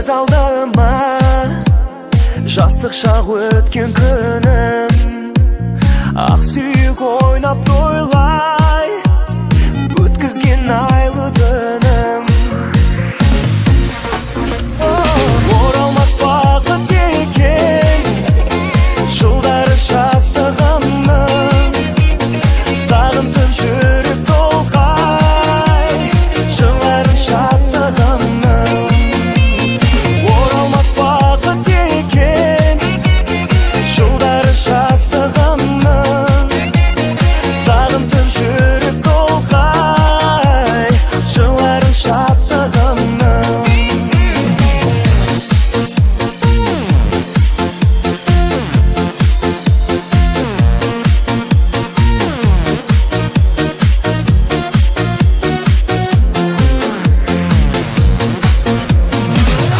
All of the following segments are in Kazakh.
көз алдыма жастық шақ өткен күнім, ақ сүйек ойнап тойлай өткізген айлы түнім. Оралмас бақыт екен жылдары жастығымның, сағынтып жүрек толғай жылдары шаттығымның. Оралмас бақыт екен жылдары жастығымның, сағынтып жүрек толғай жылдары шаттығымның.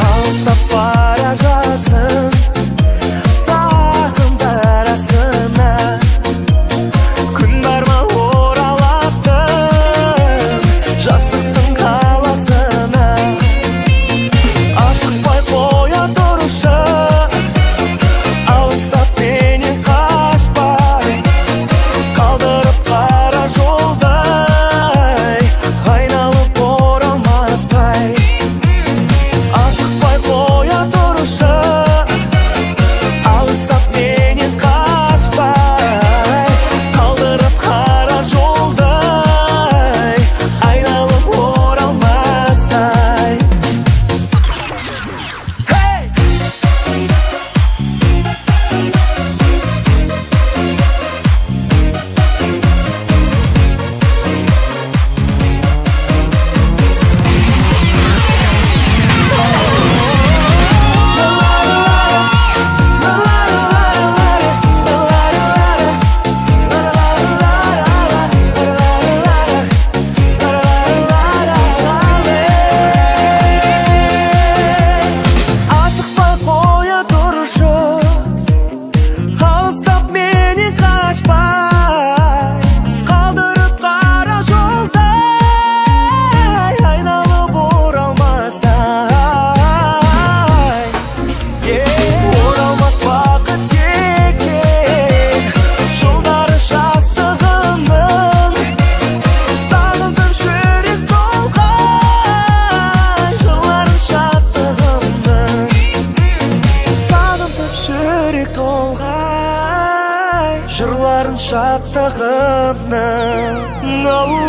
Алыстап бара жатсың сағымдар арасына, күн бар ма оралатын жастықтың қаласына. Асықпай қоя тұршы, алыстап менен қашпай, қалдырып қара жолдай айналып оралмастай. Асықпай қоя тұршы, алыстап менен қашпай, қалдырып қара жолдай айналып оралмастай. Асықпай қоя тұршы, алыстап менен қашпай, қалдырып қара жолдай айналып оралмастай. Оралмас бақыт екен жылдары жастығымның, сағынтып жүрек толғай жылдары шаттығымның. Сағынтып жүрек толғай жырларын шаттығымның.